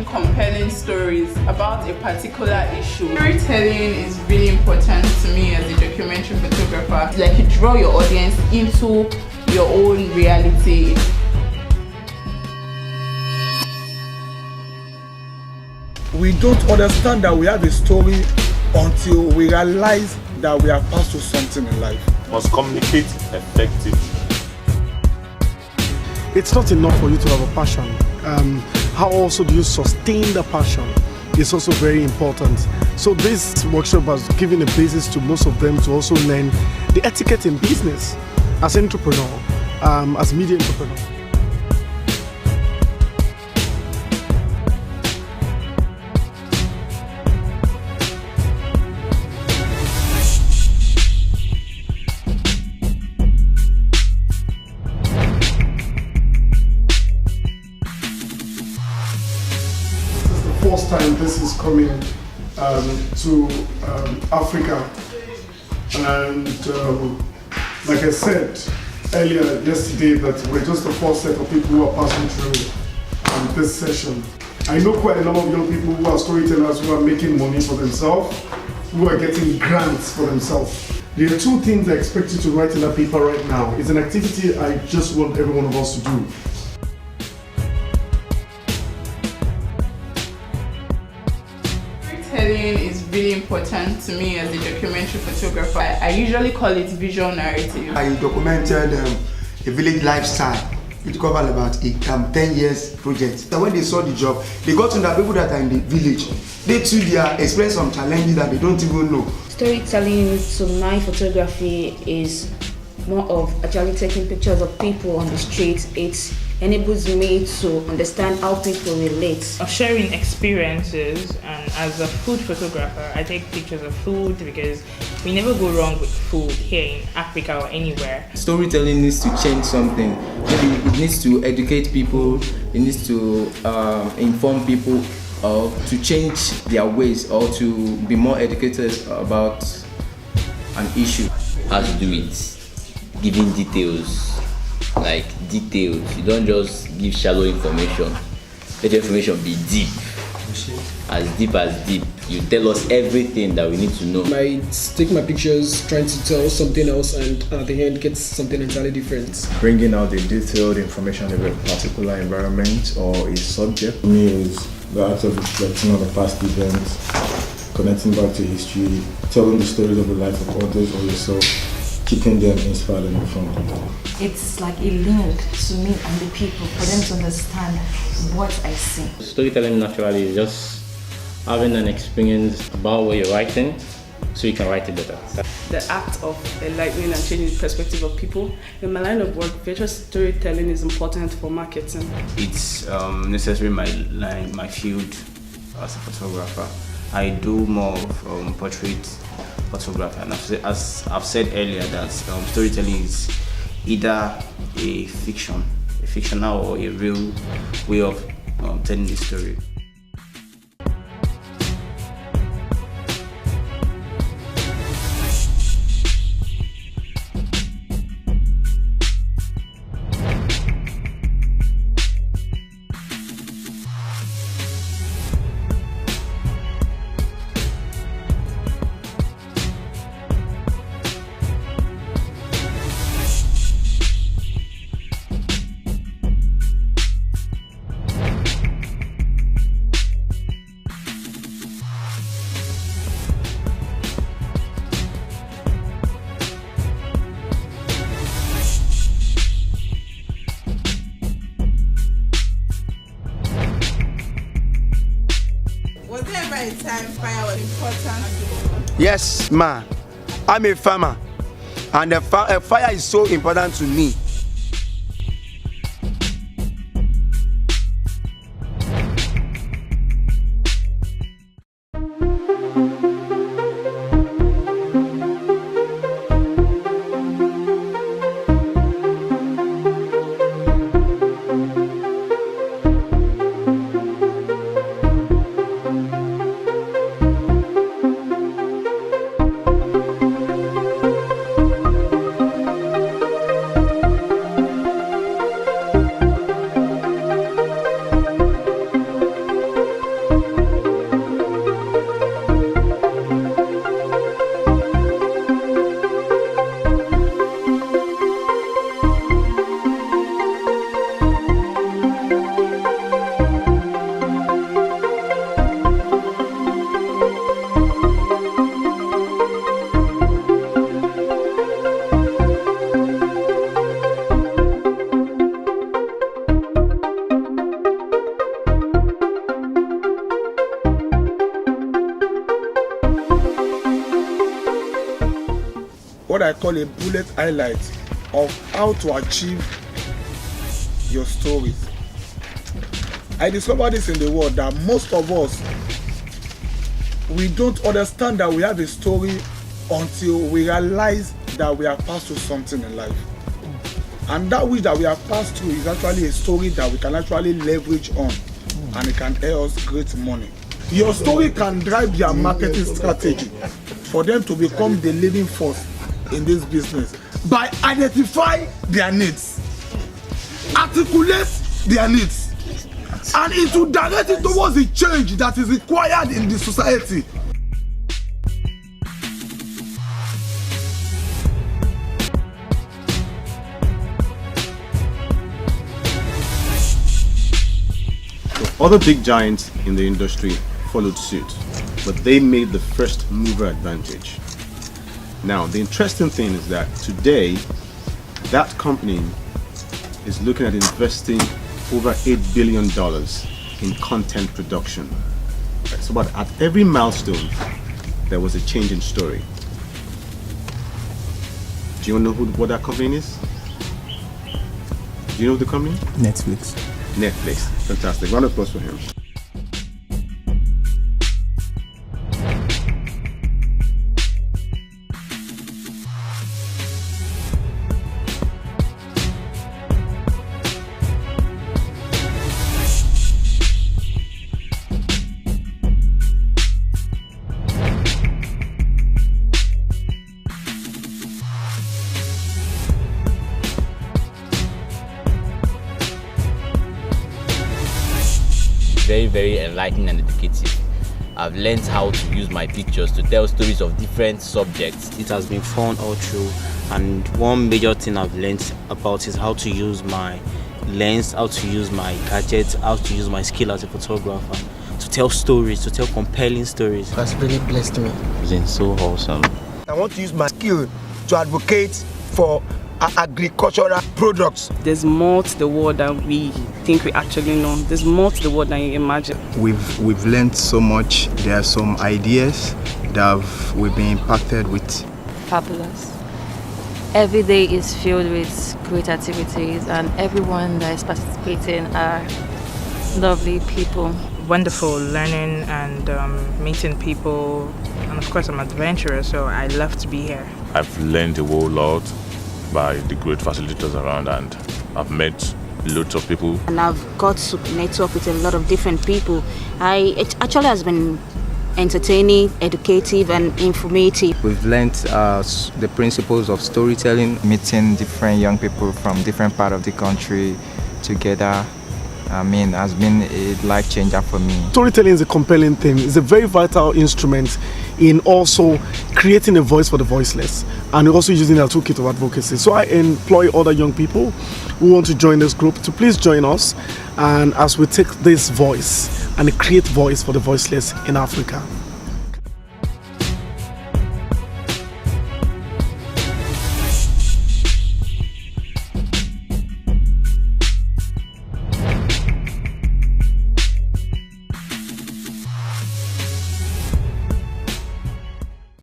telling compelling stories about a particular issue. Storytelling is really important to me as a documentary photographer. It's like you draw your audience into your own reality. We don't understand that we have a story until we realize that we have passed through something in life. Must communicate effectively. It's not enough for you to have a passion. How also do you sustain the passion is also very important. So this workshop has given a basis to most of them to also learn the etiquette in business as an entrepreneur, as media entrepreneur. First time this is coming to Africa, and like I said earlier yesterday, that we're just the first set of people who are passing through this session. I know quite a number of young people who are storytellers who are making money for themselves, who are getting grants for themselves. There are two things I expect you to write in that paper right now. It's an activity I just want every one of us to do. Storytelling is really important to me as a documentary photographer. I usually call it visual narrative. I documented a village lifestyle. It covered about a 10 years project. So when they saw the job, they got to the people that are in the village. They too, they are experiencing some challenges that they don't even know. Storytelling to my photography is more of actually taking pictures of people on the street. It enables me to understand how people relate. Of sharing experiences, and as a food photographer, I take pictures of food because we never go wrong with food here in Africa or anywhere. Storytelling needs to change something. Maybe it needs to educate people, it needs to inform people, or to change their ways, or to be more educated about an issue. How to do it, giving details. Like details, you don't just give shallow information. Let your information be deep. As deep. You tell us everything that we need to know. I take my pictures trying to tell something else, and at the end gets something entirely different. Bringing out the detailed information of a particular environment or a subject. For me, is the act of reflecting on the past events, connecting back to history, telling the stories of the life of others or yourself, keeping them inspired and informed. It's like a link to me and the people for them to understand what I see. Storytelling naturally is just having an experience about what you're writing so you can write it better. The act of enlightening and changing the perspective of people. In my line of work, visual storytelling is important for marketing. It's necessary in my field as a photographer. I do more of portrait photography, and as I've said earlier, that storytelling is either a fictional or a real way of telling the story. Was there ever a time fire was important to you? Yes, ma. I'm a farmer, and fire is so important to me. what I call a bullet highlight of how to achieve your stories. I discovered this in the world that most of us, we don't understand that we have a story until we realize that we are passed through something in life. And that which that we have passed through is actually a story that we can actually leverage on, and it can earn us great money. Your story can drive their marketing strategy for them to become the leading force in this business by identifying their needs, articulate their needs, and it will direct it towards the change that is required in the society. Other big giants in the industry followed suit, but they made the first mover advantage. Now, the interesting thing is that today, that company is looking at investing over $8 billion in content production. Right, so but at every milestone, there was a change in story. Do you know what that company is? Do you know the company? Netflix. Netflix. Fantastic. Round of applause for him. Very enlightening and educative. I've learned how to use my pictures to tell stories of different subjects. It has been fun all through, and one major thing I've learned about is how to use my lens, how to use my gadgets, how to use my skill as a photographer to tell stories, to tell compelling stories. That's really blessed me. It's been so awesome. I want to use my skill to advocate for agricultural products. There's more to the world than we think we actually know. There's more to the world than you imagine. We've learned so much. There are some ideas that we've been impacted with. Fabulous. Every day is filled with great activities, and everyone that is participating are lovely people. Wonderful learning and meeting people, and of course I'm an adventurer, so I love to be here. I've learned a whole lot by the great facilitators around, and I've met loads of people. And I've got to network with a lot of different people. It actually has been entertaining, educative and informative. We've learned the principles of storytelling. Meeting different young people from different parts of the country together, has been a life changer for me. Storytelling is a compelling thing. It's a very vital instrument in also creating a voice for the voiceless, and also using our toolkit of advocacy. So I employ other young people who want to join this group to please join us, and as we take this voice and create voice for the voiceless in Africa.